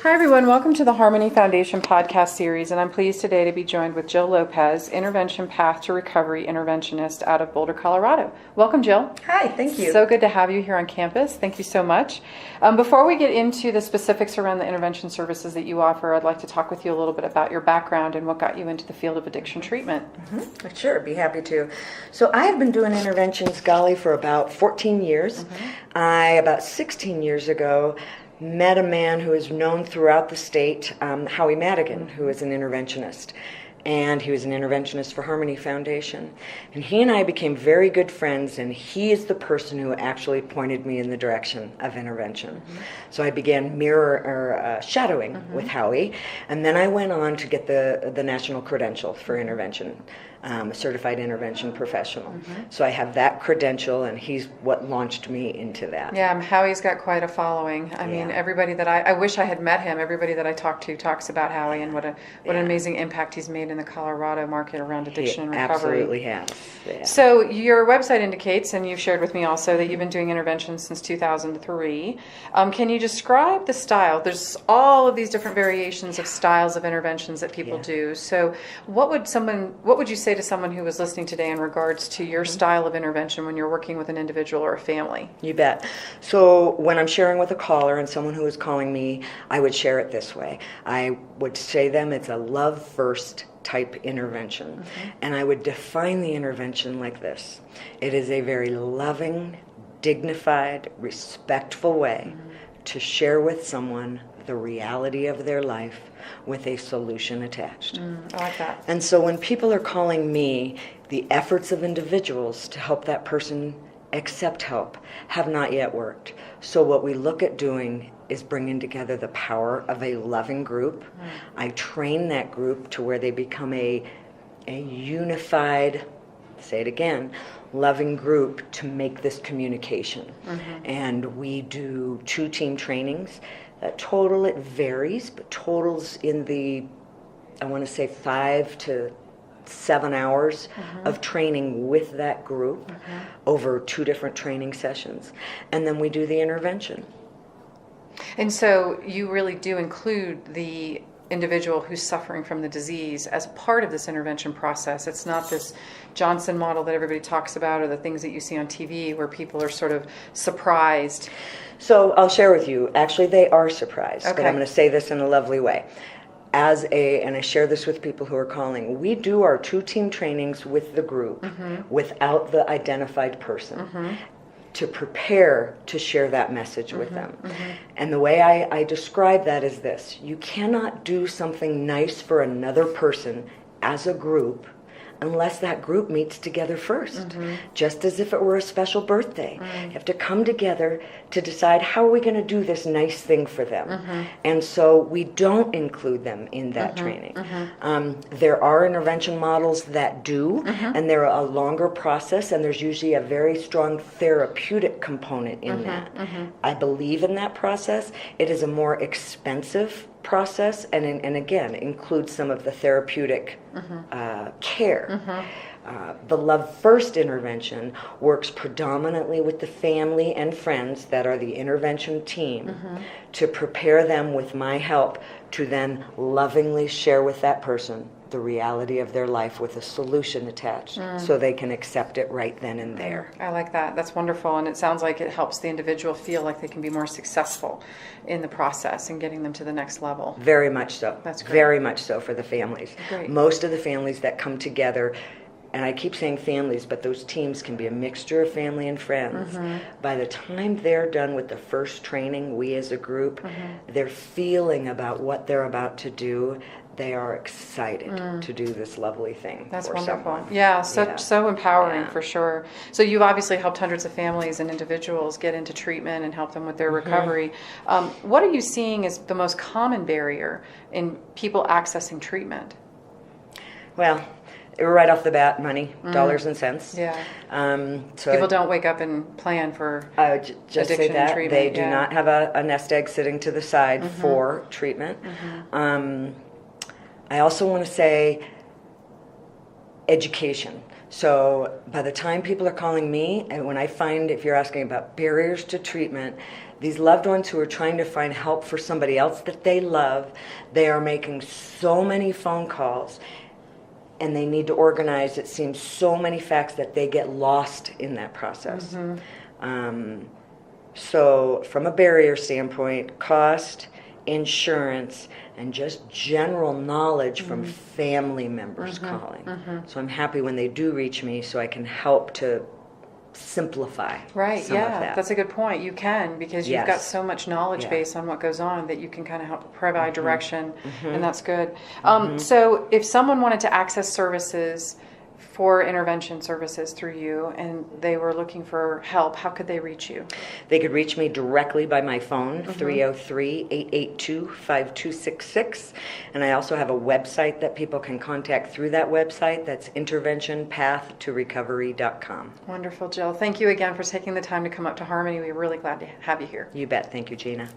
Hi everyone, welcome to the Harmony Foundation podcast series, and I'm pleased today to be joined with Jill Lopez, Intervention Path to Recovery interventionist out of Boulder, Colorado. Welcome, Jill. Hi, thank you. So good to have you here on campus. Thank you so much. Before we get into the specifics around the intervention services that you offer, I'd like to talk with you a little bit about your background and what got you into the field of addiction treatment. Mm-hmm. Sure, be happy to. So I have been doing interventions, golly, for about 14 years. About 16 years ago, met a man who is known throughout the state, Howie Madigan, who is an interventionist. And he was an interventionist for Harmony Foundation. And he and I became very good friends, and he is the person who actually pointed me in the direction of intervention. So I began shadowing with Howie, and then I went on to get the national credential for intervention, a certified intervention professional. So I have that credential, and he's what launched me into that. Yeah, Howie's got quite a following. I mean, everybody that I wish I had met him. Everybody that I talk to talks about Howie and what an amazing impact he's made in the Colorado market around addiction and recovery. Absolutely has. Yeah. So your website indicates, and you've shared with me also, that you've been doing interventions since 2003. Can you describe the style? There's all of these different variations of styles of interventions that people do. So what would you say to someone who was listening today in regards to your style of intervention when you're working with an individual or a family? You bet. So when I'm sharing with a caller and someone who is calling me, I would share it this way. I would say to them it's a love first type intervention. And I would define the intervention like this. It is a very loving, dignified, respectful way to share with someone the reality of their life with a solution attached. I like that. And so when people are calling me, the efforts of individuals to help that person accept help have not yet worked. So what we look at doing is bringing together the power of a loving group. I train that group to where they become a unified, say it again, loving group to make this communication. And we do 2 team trainings. Total, it varies, but totals in the, I want to say 5 to 7 hours of training with that group over 2 different training sessions. And then we do the intervention. And so you really do include the individual who's suffering from the disease as a part of this intervention process. It's not this Johnson model that everybody talks about or the things that you see on TV where people are sort of surprised. So I'll share with you, actually they are surprised, Okay. but I'm going to say this in a lovely way. And I share this with people who are calling, we do our 2 team trainings with the group without the identified person to prepare to share that message with them. And the way I describe that is this: you cannot do something nice for another person as a group unless that group meets together first, just as if it were a special birthday. You have to come together to decide how are we going to do this nice thing for them. And so we don't include them in that training. There are intervention models that do, and they're a longer process, and there's usually a very strong therapeutic component in that. I believe in that process. It is a more expensive process, and again includes some of the therapeutic care. The Love First intervention works predominantly with the family and friends that are the intervention team to prepare them with my help to then lovingly share with that person the reality of their life with a solution attached so they can accept it right then and there. I like that. That's wonderful. And it sounds like it helps the individual feel like they can be more successful in the process and getting them to the next level. Very much so. That's great. Very much so for the families. Great. Most of the families that come together, and I keep saying families, but those teams can be a mixture of family and friends. By the time they're done with the first training, we as a group, they're feeling about what they're about to do. They are excited to do this lovely thing. That's for wonderful. someone. Yeah, so empowering Yeah. for sure. So you've obviously helped hundreds of families and individuals get into treatment and help them with their recovery. What are you seeing as the most common barrier in people accessing treatment? Well, right off the bat, money, dollars and cents. Yeah. So People don't wake up and plan for I would just say addiction and that treatment, they do not have a nest egg sitting to the side for treatment. I also want to say education. So by the time people are calling me, and when I find, if you're asking about barriers to treatment, These loved ones who are trying to find help for somebody else that they love, they are making so many phone calls, and they need to organize, it seems, so many facts that they get lost in that process. So from a barrier standpoint, cost, insurance, and just general knowledge from family members calling. So I'm happy when they do reach me so I can help to simplify Right, some of yeah, that. that's a good point. You can, because you've got so much knowledge Yeah. base on what goes on that you can kind of help provide direction, and that's good. So if someone wanted to access services for intervention services through you and they were looking for help, how could they reach you? They could reach me directly by my phone, 303-882-5266. And I also have a website that people can contact through that website. That's interventionpathtorecovery.com. Wonderful, Jill. Thank you again for taking the time to come up to Harmony. We're really glad to have you here. You bet. Thank you, Gina.